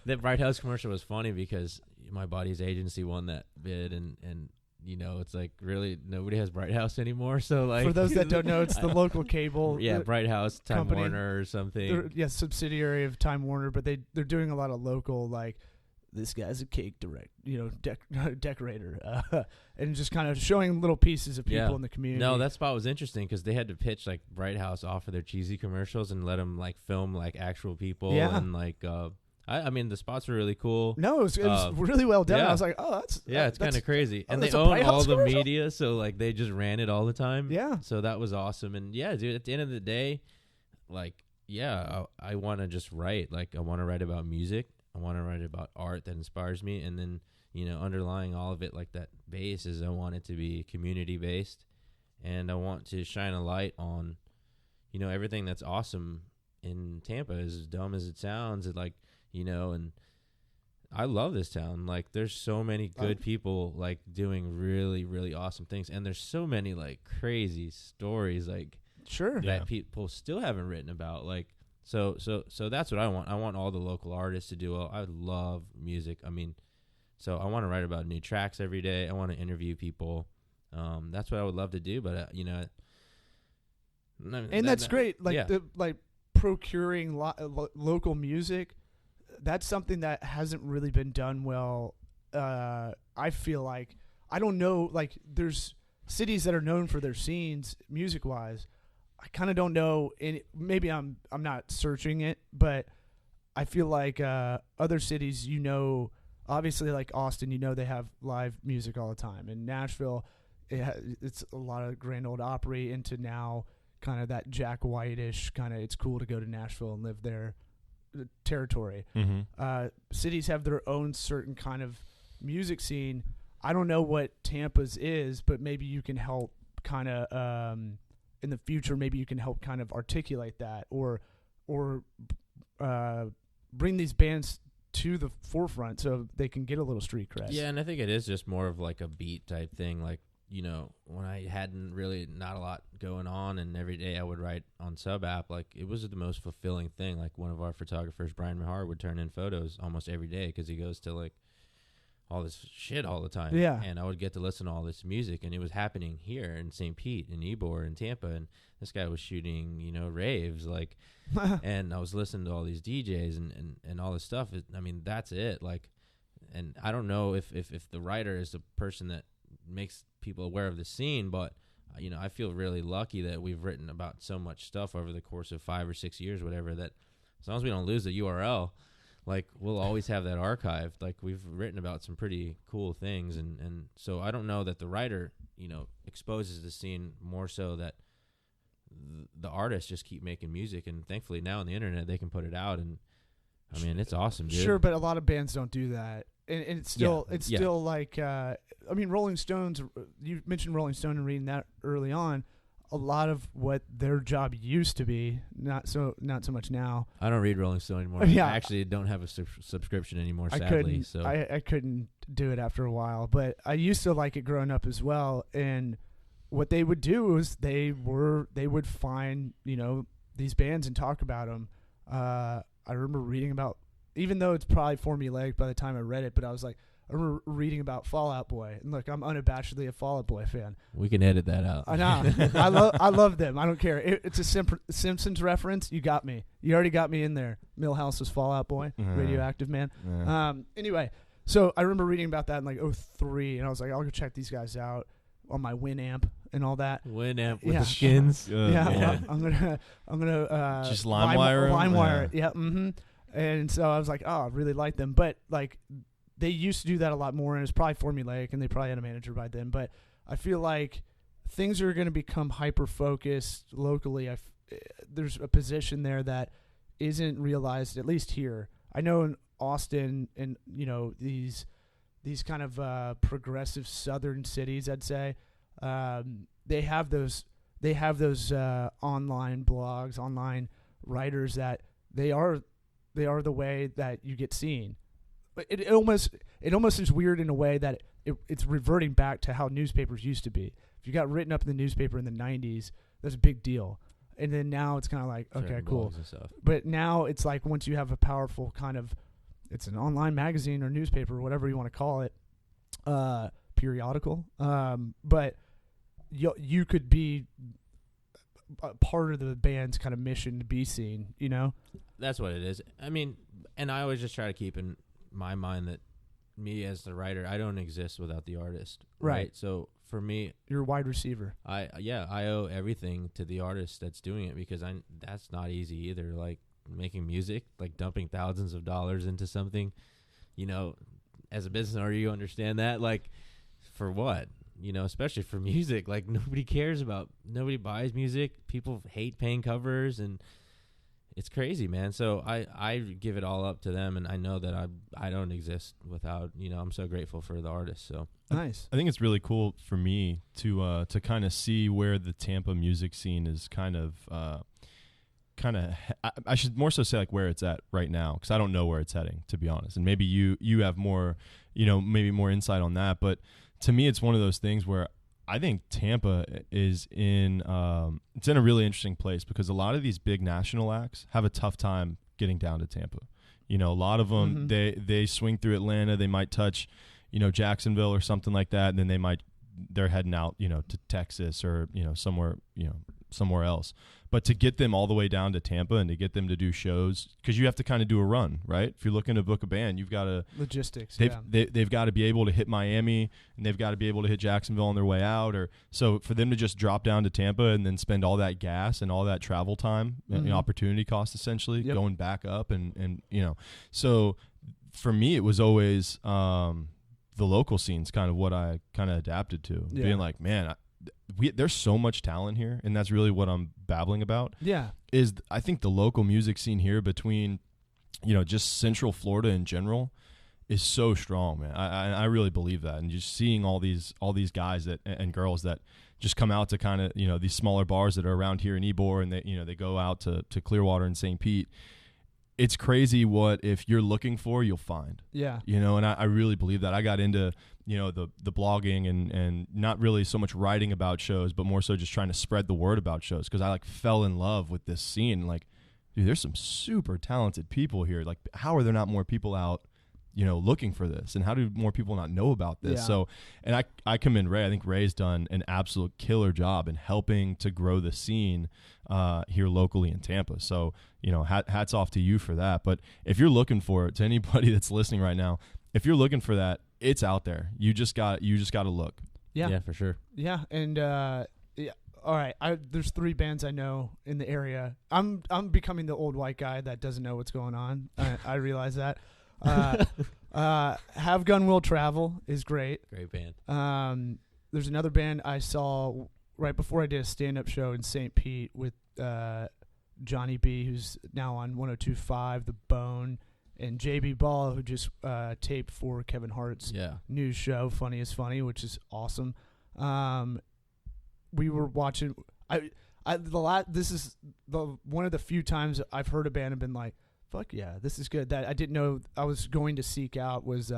the Bright House commercial was funny because my buddy's agency won that bid, and it's like really nobody has Bright House anymore. So like, for those that don't know, it's the local cable. Yeah, Bright House, Time company. Warner or something. Subsidiary of Time Warner, but they're doing a lot of local, like, this guy's a cake decorator, and just kind of showing little pieces of people in the community. No, that spot was interesting because they had to pitch like Bright House off of their cheesy commercials and let them like film like actual people and like. The spots were really cool. No, it was really well done. I was like, oh, it's kind of crazy. And they own all the commercial? media, so like they just ran it all the time. Yeah. So that was awesome. And yeah, dude, at the end of the day, like, I want to just write. Like, I want to write about music. I want to write about art that inspires me. And then, underlying all of it, like that base is I want it to be community based. And I want to shine a light on, everything that's awesome in Tampa, as dumb as it sounds. And I love this town. Like, there's so many good people, like, doing really, really awesome things. And there's so many, like, crazy stories, like, that people still haven't written about. Like, so that's what I want. I want all the local artists to do well. I love music. So I want to write about new tracks every day. I want to interview people. That's what I would love to do. But, and that's great. Like, procuring local music. That's something that hasn't really been done well. I feel like, I don't know, like, there's cities that are known for their scenes music wise. I kind of don't know, and maybe I'm not searching it, but I feel like other cities, obviously like Austin, they have live music all the time. In Nashville, it's a lot of Grand Ole Opry into now kind of that Jack White-ish kind of, it's cool to go to Nashville and live there territory. Mm-hmm. Cities have their own certain kind of music scene. I don't know what Tampa's is, but maybe you can help kind of in the future. Maybe you can help kind of articulate that, or bring these bands to the forefront so they can get a little street cred. Yeah, and I think it is just more of like a beat type thing. Like, when I hadn't really not a lot going on, and every day I would write on Sub app, like, it was the most fulfilling thing. Like, one of our photographers, Brian Mahar, would turn in photos almost every day because he goes to like all this shit all the time. Yeah. And I would get to listen to all this music, and it was happening here in St. Pete, in Ybor, in Tampa, and this guy was shooting, raves, like, and I was listening to all these DJs and all this stuff. That's it. Like, and I don't know if the writer is the person that makes people aware of the scene, but I feel really lucky that we've written about so much stuff over the course of 5 or 6 years, whatever, that as long as we don't lose the URL, like, we'll always have that archived. Like, we've written about some pretty cool things, and so I don't know that the writer exposes the scene more so that the artists just keep making music, and thankfully now on the internet they can put it out, and it's awesome, dude. Sure, but a lot of bands don't do that. And it's still still like Rolling Stones. You mentioned Rolling Stone and reading that early on. A lot of what their job used to be, not so much now. I don't read Rolling Stone anymore. Yeah. I actually don't have a subscription anymore, sadly. I couldn't do it after a while, but I used to like it growing up as well. And what they would do is they would find these bands and talk about them. I remember reading about. Even though it's probably formulaic by the time I read it, but I was like, I remember reading about Fall Out Boy, and look, I'm unabashedly a Fall Out Boy fan. We can edit that out. I know. I love them. I don't care. It's a Simpsons reference. You got me. You already got me in there. Milhouse was Fall Out Boy, Radioactive Man. Anyway, so I remember reading about that in like 2003, and I was like, I'll go check these guys out on my Winamp and all that. Winamp with the skins. Yeah, I'm gonna just LimeWire. It. Yeah. Mm-hmm. And so I was like, oh, I really like them. But, like, they used to do that a lot more, and it's probably formulaic, and they probably had a manager by then. But I feel like things are going to become hyper-focused locally. there's a position there that isn't realized, at least here. I know in Austin and these kind of progressive southern cities, I'd say, they have those online blogs, online writers that they are the way that you get seen. It almost is weird in a way that it's reverting back to how newspapers used to be. If you got written up in the newspaper in the 90s, that's a big deal. And then now it's kind of like, okay, cool. But now it's like once you have a powerful kind of, it's an online magazine or newspaper or whatever you want to call it, periodical. But you could be a part of the band's kind of mission to be seen, That's what it is. I mean, and I always just try to keep in my mind that me as the writer, I don't exist without the artist. Right. So for me, you're a wide receiver. I owe everything to the artist that's doing it, because that's not easy either. Like making music, like dumping thousands of dollars into something, as a business owner, you understand that, like, for what? Especially for music, like nobody buys music. People hate paying covers, and it's crazy, man. So I give it all up to them, and I know that I don't exist without, I'm so grateful for the artists. So nice. I think it's really cool for me to kind of see where the Tampa music scene is I should more so say like where it's at right now, because I don't know where it's heading, to be honest. And maybe you have more, maybe more insight on that. But to me, it's one of those things where I think Tampa is in it's in a really interesting place, because a lot of these big national acts have a tough time getting down to Tampa. A lot of them, they swing through Atlanta, they might touch, Jacksonville or something like that, and then they're heading out, to Texas or, somewhere else. But to get them all the way down to Tampa and to get them to do shows, because you have to kind of do a run, right? If you're looking to book a band, you've got to logistics. They've got to be able to hit Miami, and they've got to be able to hit Jacksonville on their way out. Or so for them to just drop down to Tampa and then spend all that gas and all that travel time, and opportunity cost essentially going back up, and So for me, it was always the local scene's kind of what I kind of adapted to, being like, man, there's so much talent here, and that's really what I'm babbling about. Yeah, is I think the local music scene here between, just Central Florida in general is so strong, man. I really believe that, and just seeing all these guys that and girls that just come out to kind of these smaller bars that are around here in Ybor, and they go out to Clearwater and St. Pete. It's crazy what if you're looking for, you'll find. Yeah. And I really believe that. I got into, the blogging and not really so much writing about shows, but more so just trying to spread the word about shows, because I fell in love with this scene. Like, dude, there's some super talented people here. Like, how are there not more people out, looking for this? And how do more people not know about this? Yeah. So, and I commend Ray. I think Ray's done an absolute killer job in helping to grow the scene here locally in Tampa. So, hats off to you for that. But if you're looking for it, to anybody that's listening right now, if you're looking for that, it's out there. You just got to look. Yeah, for sure. Yeah, and all right. There's 3 bands I know in the area. I'm becoming the old white guy that doesn't know what's going on. I realize that. Have Gun Will Travel is great. Great band. There's another band I saw right before I did a stand-up show in St. Pete with Johnny B, who's now on 102.5 The Bone, and JB Ball, who just taped for Kevin Hart's new show, Funny is Funny, which is awesome. We were watching. This is one of the few times I've heard a band and been like, fuck yeah, this is good. That I didn't know I was going to seek out was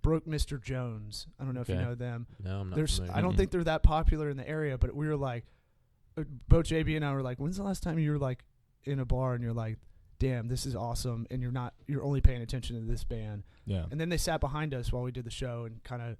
Broke Mr. Jones. I don't know if you know them. No, I'm not familiar. I don't think they're that popular in the area, but we were like, both JB and I were like, when's the last time you were like in a bar and you're like, damn, this is awesome, and you're only paying attention to this band. Yeah. And then they sat behind us while we did the show and kind of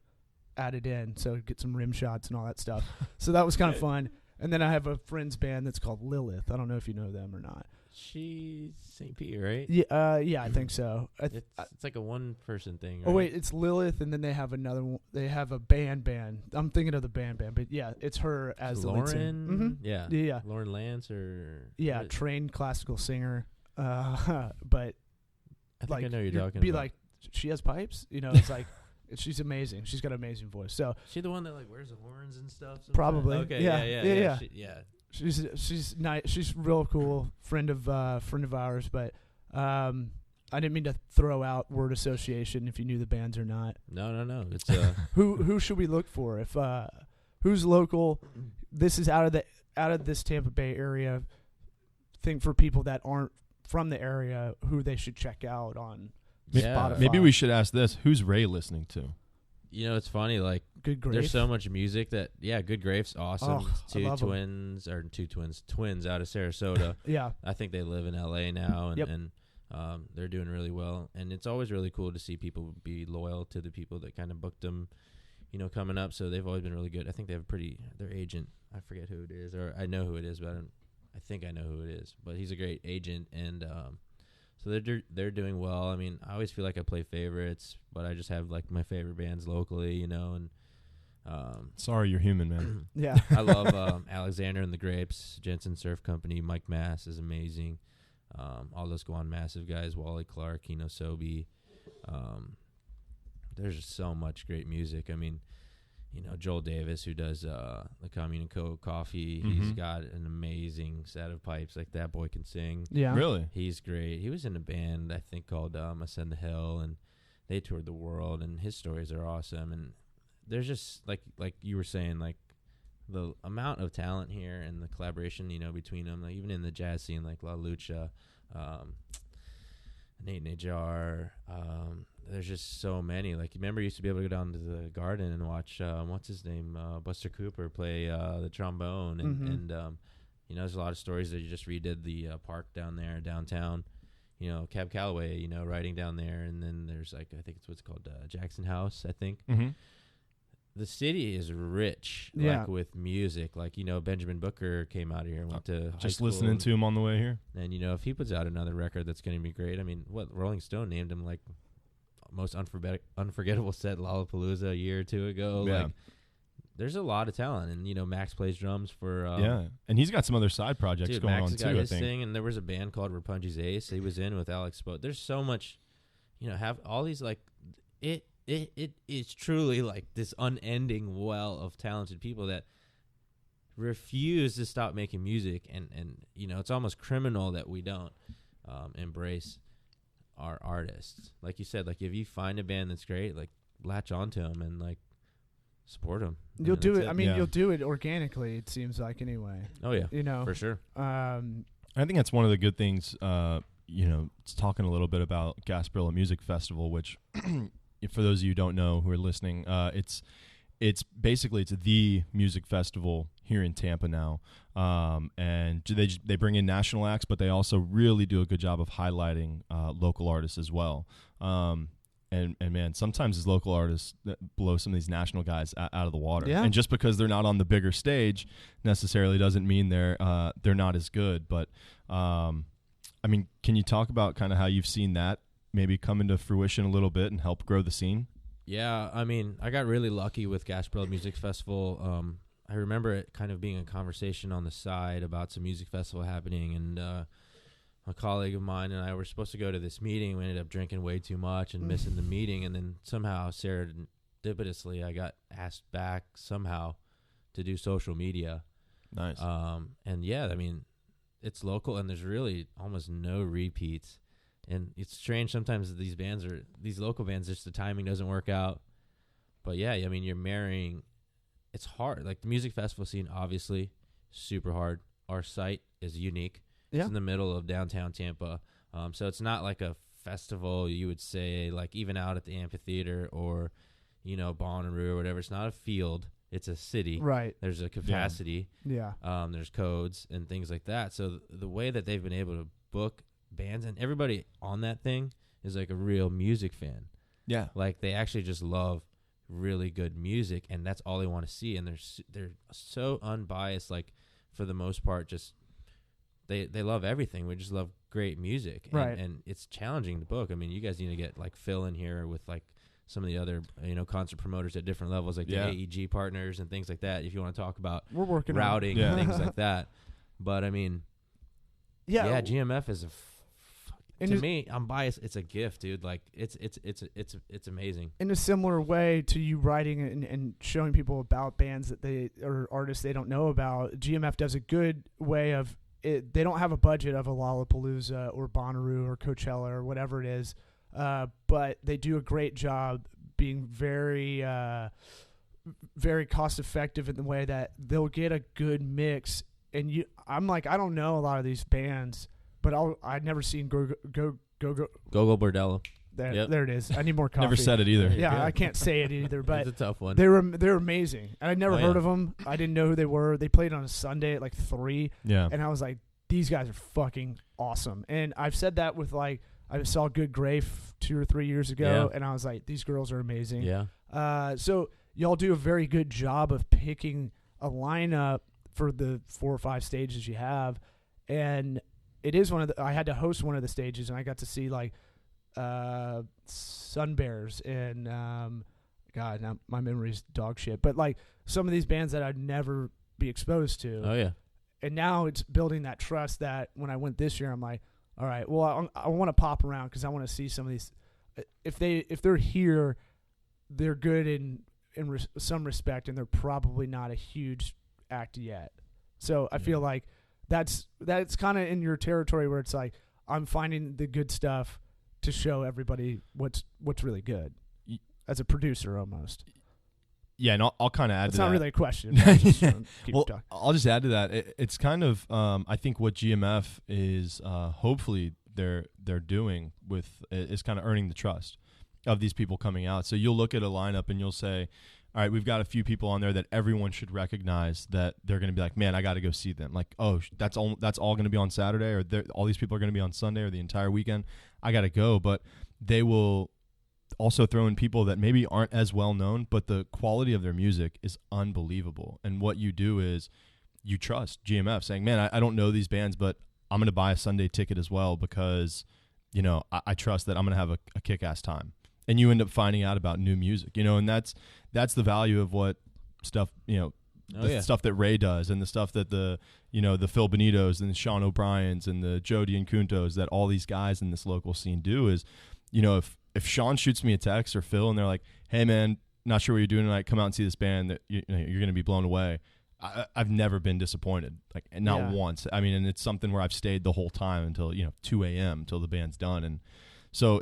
added in, so get some rim shots and all that stuff. So that was kind of fun. And then I have a friend's band that's called Lilith. I don't know if you know them or not. She's St. Pete, right? Yeah, I think so. It's like a one-person thing, right? Oh, wait, it's Lilith, and then they have another one. They have a band. I'm thinking of the band, but yeah, it's her as the lead singer. Lauren? Yeah. Lauren Lance or... Yeah, trained classical singer. But I think I know you're talking be about. like, she has pipes? It's like... She's amazing. She's got an amazing voice. So she the one that like wears the horns and stuff? Sometimes? Probably. Okay. Yeah. She's nice. She's real cool. Friend of ours. But I didn't mean to throw out word association if you knew the bands or not. No. It's who should we look for? If who's local? This is out of this Tampa Bay area. Think for people that aren't from the area, who they should check out on Spotify. Maybe we should ask this: who's Ray listening to? You know, it's funny. Like, Good Grape. there's so much music that Good Grapes, awesome. Oh, I love twins out of Sarasota. Yeah. I think they live in LA now, and, Yep. and they're doing really well. And it's always really cool to see people be loyal to the people that kind of booked them, you know, coming up. So they've always been really good. I think they have their agent, I forget who it is, or I know who it is, but I think I know who it is. But he's a great agent, and so they're doing well. I mean, I always feel like I play favorites, but I just have like my favorite bands locally, you know. And Sorry, you're human, man. Yeah. I love Alexander and the Grapes, Jensen Surf Company. Mike Mass is amazing. All those Go On Massive guys, Wally Clark, Kino Sobe. There's just so much great music. I mean, you know, Joel Davis, who does the Commune and Co. Coffee, he's got an amazing set of pipes. Like, that boy can sing. Yeah. Really? He's great. He was in a band, I think, called Ascend the Hill, and they toured the world, and his stories are awesome. And there's just, like you were saying, like, the amount of talent here and the collaboration, you know, between them, like, even in the jazz scene, like La Lucha, Nate Najar, there's just so many. Like, remember, you used to be able to go down to the Garden and watch what's his name, Buster Cooper play the trombone, and you know, there's a lot of stories that you just redid the park down there downtown. You know, Cab Calloway, you know, riding down there, and then there's, like, I think it's what's called Jackson House, I think. Mm-hmm. The city is rich, Yeah. like, with music. Like, you know, Benjamin Booker came out here and went to high Just school, listening to him on the way here. and, you know, if he puts out another record that's going to be great. I mean, Rolling Stone named him, like, most unforgettable set Lollapalooza a year or two ago. Yeah. Like, there's a lot of talent, and, you know, Max plays drums for Yeah, and he's got some other side projects dude, going Max on has got too. I his think. thing, and there was a band called Rapunji's Ace. He was in with Alex Spo. There's so much, you know, have all these, like, it is truly like this unending well of talented people that refuse to stop making music, and you know, it's almost criminal that we don't embrace our artists. Like you said, like, if you find a band that's great, like, latch onto them and, like, support them. You'll do it. It. I mean, Yeah. you'll do it organically, it seems like, anyway. Oh yeah, You know. for sure. I think that's one of the good things. You know, it's talking a little bit about Gasparilla Music Festival, which, for those of you who don't know who are listening, it's basically the music festival here in Tampa now, and they bring in national acts, but they also really do a good job of highlighting local artists as well. And man, sometimes these local artists that blow some of these national guys out of the water. Yeah. And just because they're not on the bigger stage necessarily doesn't mean they're not as good. But I mean, can you talk about kind of how you've seen that maybe come into fruition a little bit and help grow the scene? Yeah, I mean, I got really lucky with Gasparilla Music Festival. I remember it kind of being a conversation on the side about some music festival happening, and a colleague of mine and I were supposed to go to this meeting. We ended up drinking way too much and missing the meeting, and then somehow serendipitously I got asked back somehow to do social media. Nice. And yeah, I mean, it's local, and there's really almost no repeats. And it's strange sometimes that these local bands, just the timing doesn't work out. But yeah, I mean, you're marrying. It's hard. Like, the music festival scene, obviously, super hard. Our site is unique. Yeah. It's in the middle of downtown Tampa. So it's not like a festival, you would say, like, even out at the amphitheater or, you know, Bonnaroo or whatever. It's not a field. It's a city. Right. There's a capacity. Yeah. There's codes and things like that. So the way that they've been able to book bands, and everybody on that thing is like a real music fan. Yeah. Like, they actually just love really good music, and that's all they want to see. And they're so unbiased. Like, for the most part, just they love everything. We just love great music. Right. And it's challenging to book. I mean, you guys need to get, like, Phil in here with, like, some of the other, you know, concert promoters at different levels, like the AEG partners and things like that, if you want to talk about We're working routing and things like that. But I mean, Yeah. GMF is And to me, I'm biased. It's a gift, dude. Like it's amazing. In a similar way to you writing and showing people about bands that they or artists they don't know about, GMF does a good way of it. They don't have a budget of a Lollapalooza or Bonnaroo or Coachella or whatever it is, but they do a great job being very, very cost effective in the way that they'll get a good mix. And I'm like, I don't know a lot of these bands, but I'd never seen Go Bordello. There it is. I need more coffee. Never said it either. Yeah, I can't say it either, but it's a tough one. They're amazing. And I'd never heard of them. I didn't know who they were. They played on a Sunday at like 3. Yeah. And I was like, these guys are fucking awesome. And I've said that with like, I saw Good Grave 2 or 3 years ago, and I was like, these girls are amazing. Yeah. So y'all do a very good job of picking a lineup for the 4 or 5 stages you have. And it is I had to host one of the stages, and I got to see like Sun Bears and God, now my memory's dog shit. But like some of these bands that I'd never be exposed to. Oh yeah. And now it's building that trust that when I went this year, I'm like, all right, well, I want to pop around because I want to see some of these. If they're here, they're good in some respect, and they're probably not a huge act yet. So I feel like that's kind of in your territory where it's like I'm finding the good stuff to show everybody what's really good as a producer almost. Yeah, and I'll kind of add to that. It's not really a question. I'll just add to that. It's kind of I think what GMF is hopefully they're doing with is kind of earning the trust of these people coming out. So you'll look at a lineup and you'll say, all right, we've got a few people on there that everyone should recognize that they're going to be like, man, I got to go see them. Like, oh, that's all going to be on Saturday, or all these people are going to be on Sunday or the entire weekend. I got to go. But they will also throw in people that maybe aren't as well known, but the quality of their music is unbelievable. And what you do is you trust GMF saying, man, I don't know these bands, but I'm going to buy a Sunday ticket as well because, you know, I trust that I'm going to have a kick-ass time. And you end up finding out about new music, you know, and that's the value of what stuff, you know, stuff that Ray does and the stuff that the Phil Benitos and the Sean O'Briens and the Joe D'Incuntos, that all these guys in this local scene do is, you know, if Sean shoots me a text or Phil and they're like, hey man, not sure what you're doing tonight, come out and see this band that you're going to be blown away. I've never been disappointed, like not once. I mean, and it's something where I've stayed the whole time until 2 a.m. till the band's done, and so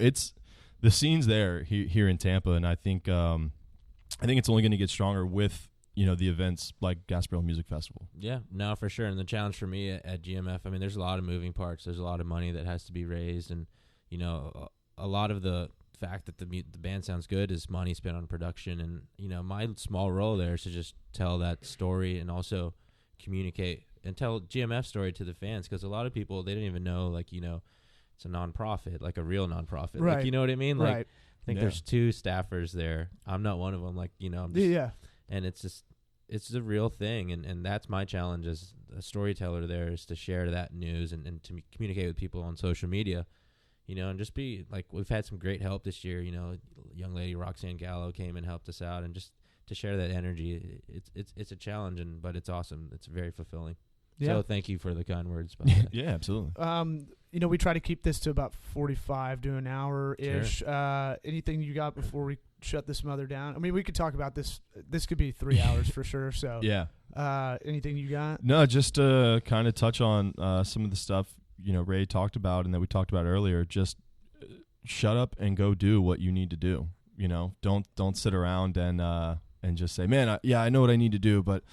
the scene's there here in Tampa, and I think it's only going to get stronger with the events like Gasparilla Music Festival. Yeah, no, for sure. And the challenge for me at GMF, I mean, there's a lot of moving parts. There's a lot of money that has to be raised, and a lot of the fact that the band sounds good is money spent on production. And my small role there is to just tell that story and also communicate and tell GMF story to the fans, because a lot of people, they didn't even know it's a nonprofit, like a real nonprofit. Right. Like, you know what I mean? Like, right. I think there's 2 staffers there. I'm not one of them. Like, I'm just, and it's a real thing. And that's my challenge as a storyteller there, is to share that news and to communicate with people on social media, and just be like, we've had some great help this year. Young lady Roxanne Gallo came and helped us out, and just to share that energy. It's a challenge, but it's awesome. It's very fulfilling. Yeah. So thank you for the kind words. Yeah, absolutely. We try to keep this to about 45 to an hour-ish. Sure. Anything you got before we shut this mother down? I mean, we could talk about this. This could be 3 hours for sure. So yeah. Anything you got? No, just to kind of touch on some of the stuff Ray talked about and that we talked about earlier. Just shut up and go do what you need to do. Don't sit around and just say, man, I know what I need to do, but,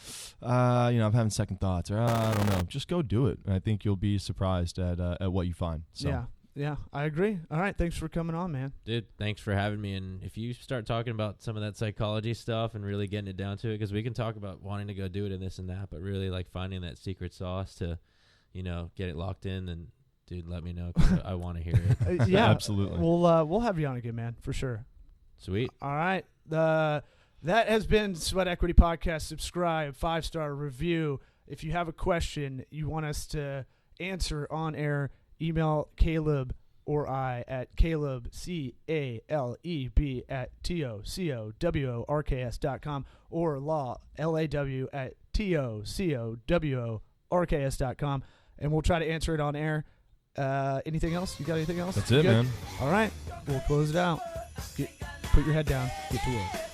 I'm having second thoughts, or I don't know. Just go do it. And I think you'll be surprised at what you find. So. Yeah, I agree. All right, thanks for coming on, man. Dude, thanks for having me. And if you start talking about some of that psychology stuff and really getting it down to it, because we can talk about wanting to go do it and this and that, but really like finding that secret sauce to, get it locked in, and dude, let me know, because I want to hear it. Yeah, absolutely. We'll have you on again, man, for sure. Sweet. All right. That has been Sweat Equity Podcast. Subscribe, 5-star review. If you have a question you want us to answer on air, email Caleb or I at Caleb, CALEB at TOCOWORKS.com, or LAW at TOCOWORKS.com, and we'll try to answer it on air. Anything else? You got anything else? That's You it, good? man. All right. We'll close it out. Put your head down. Get to work.